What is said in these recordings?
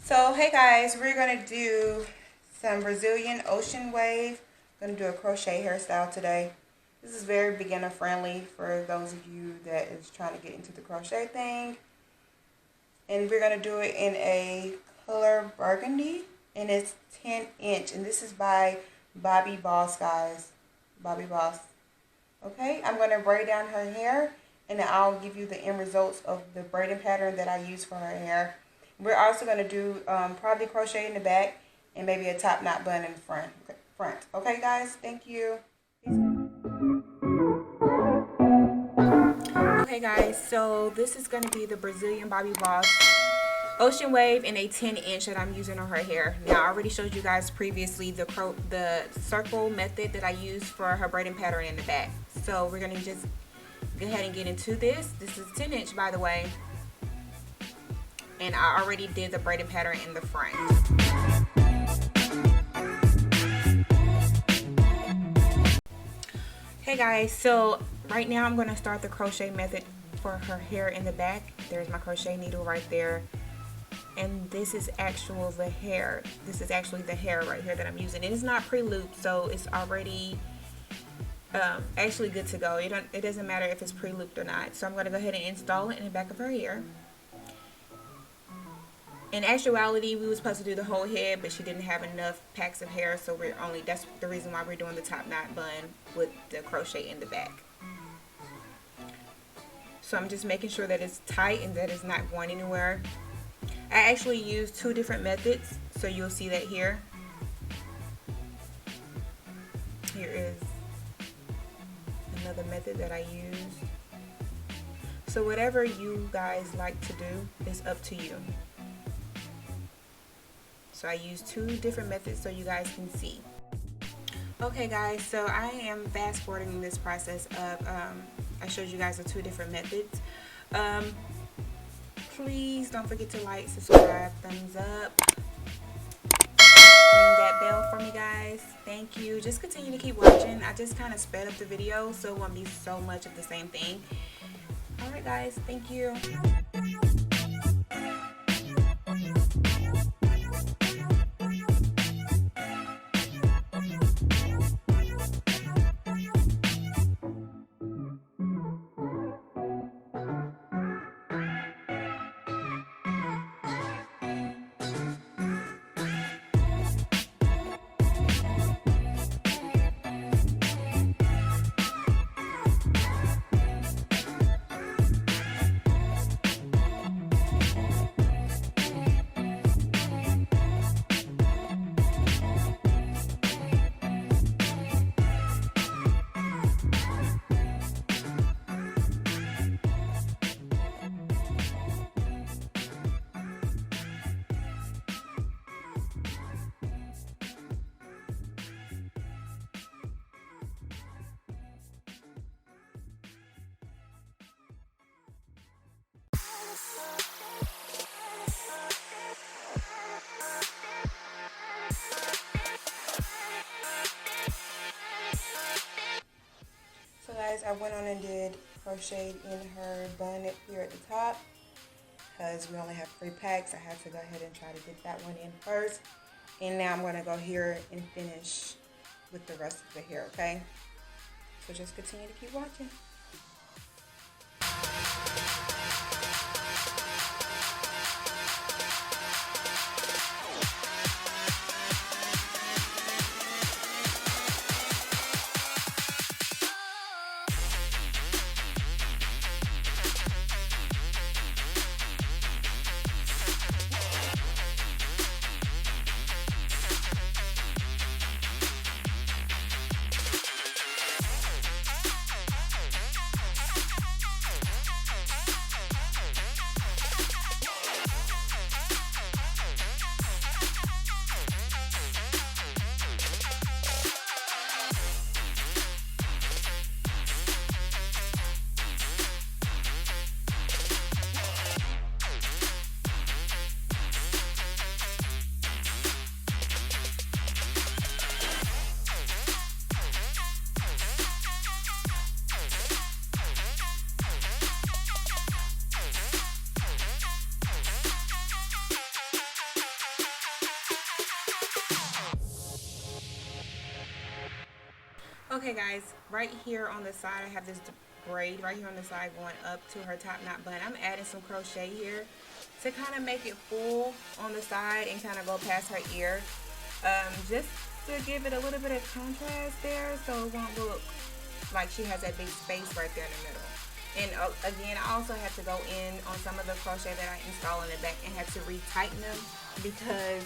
So hey guys, we're gonna do some Brazilian ocean wave. I'm gonna do a crochet hairstyle today. This is very beginner friendly for those of you that is trying to get into the crochet thing. And we're gonna do it in a color burgundy, and it's 10" and this is by Bobbi Boss, guys. Bobbi Boss. Okay, I'm gonna braid down her hair, and then I'll give you the end results of the braiding pattern that I use for her hair. We're also going to do probably crochet in the back and maybe a top knot bun in the front. Okay, guys? Thank you. Okay, guys. So this is going to be the Brazilian Bobbi Boss Ocean Wave in a 10" that I'm using on her hair. Now, I already showed you guys previously the circle method that I use for her braiding pattern in the back. So we're going to just go ahead and get into this. This is 10" by the way. And I already did the braiding pattern in the front. Hey guys, so right now I'm going to start the crochet method for her hair in the back. There's my crochet needle right there. And this is the hair. This is actually the hair right here that I'm using. It is not pre-looped, so it's already actually good to go. It doesn't matter if it's pre-looped or not. So I'm going to go ahead and install it in the back of her hair. In actuality, we were supposed to do the whole head, but she didn't have enough packs of hair, so that's the reason why we're doing the top knot bun with the crochet in the back. So I'm just making sure that it's tight and that it's not going anywhere. I actually use two different methods, so you'll see that here. Here is another method that I use. So whatever you guys like to do is up to you. So I use two different methods so you guys can see. Okay guys, so I am fast forwarding this process of, I showed you guys the two different methods. Please don't forget to like, subscribe, thumbs up, ring that bell for me guys. Thank you. Just continue to keep watching. I just kind of sped up the video so it won't be so much of the same thing. Alright guys, thank you. So guys, I went on and did crocheted in her bun here at the top because we only have 3 packs. I had to go ahead and try to get that one in first, and now I'm going to go here and finish with the rest of the hair. Okay, so just continue to keep watching. Okay guys, right here on the side I have this braid right here on the side going up to her top knot bun. I'm adding some crochet here to kind of make it full on the side and kind of go past her ear, just to give it a little bit of contrast there so it won't look like she has that big space right there in the middle. And again, I also had to go in on some of the crochet that I installed in the back and had to retighten them, because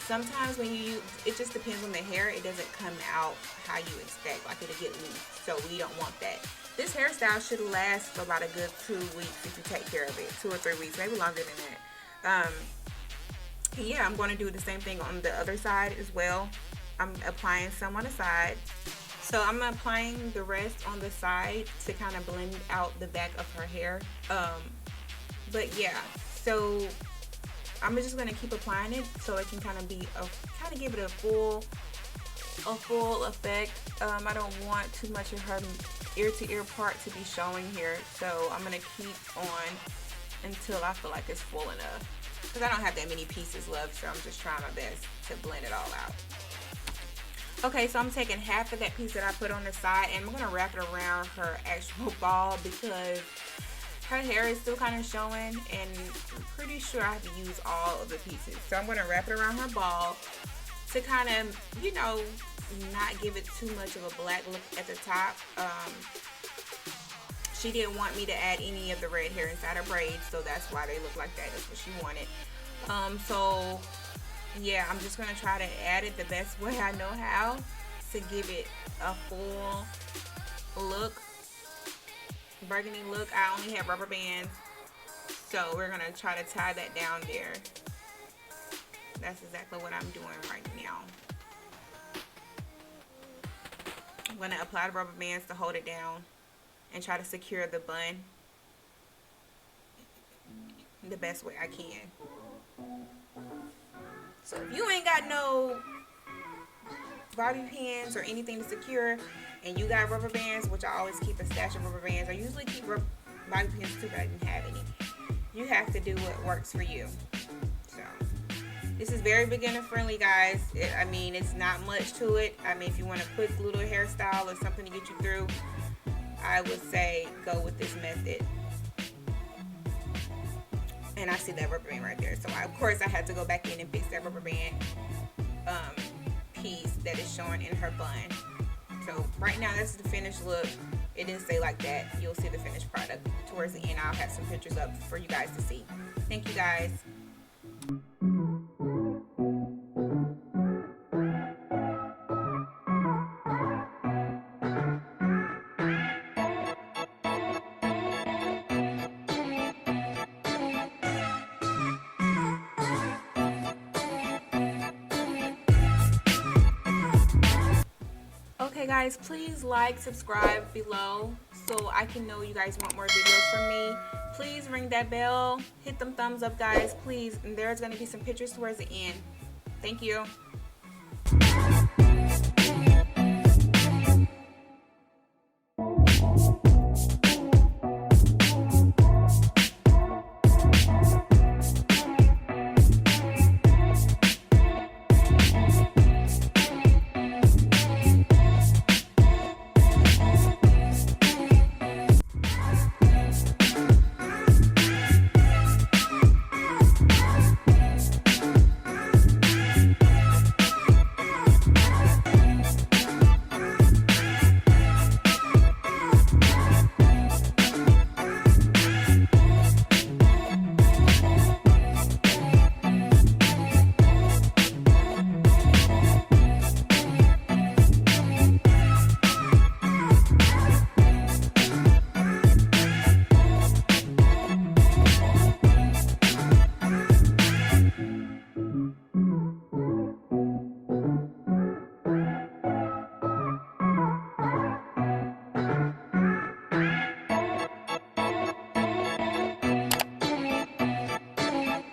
sometimes when you use, it just depends on the hair, it doesn't come out how you expect, like it'll get loose, so we don't want that. This hairstyle should last for about a good 2 weeks if you take care of it, 2 or 3 weeks, maybe longer than that. Yeah, I'm going to do the same thing on the other side as well. I'm applying some on the side. So I'm applying the rest on the side to kind of blend out the back of her hair. But yeah, so I'm just gonna keep applying it so it can kind of give it a full effect. I don't want too much of her ear to ear part to be showing here, so I'm gonna keep on until I feel like it's full enough, because I don't have that many pieces left, so I'm just trying my best to blend it all out. Okay, so I'm taking half of that piece that I put on the side and I'm going to wrap it around her actual ball, because her hair is still kind of showing and I'm pretty sure I have to use all of the pieces. So I'm going to wrap it around her ball to kind of, you know, not give it too much of a black look at the top. She didn't want me to add any of the red hair inside her braids, so that's why they look like that. That's what she wanted. So yeah, I'm just gonna try to add it the best way I know how to give it a full look, burgundy look. I only have rubber bands, so we're gonna try to tie that down there. That's exactly what I'm doing right now. I'm gonna apply the rubber bands to hold it down and try to secure the bun the best way I can. So if you ain't got no bobby pins or anything to secure, and you got rubber bands, which I always keep a stash of rubber bands. I usually keep bobby pins too, but I didn't have any. You have to do what works for you. So this is very beginner friendly, guys. I mean, it's not much to it. I mean, if you want a quick little hairstyle or something to get you through, I would say go with this method. And I see that rubber band right there, so of course I had to go back in and fix that rubber band piece that is showing in her bun. So right now that's the finished look. It didn't stay like that. You'll see the finished product towards the end. I'll have some pictures up for you guys to see. Thank you guys. Okay guys, please like, subscribe below so I can know you guys want more videos from me. Please ring that bell, hit them thumbs up guys, please, and there's going to be some pictures towards the end. Thank you.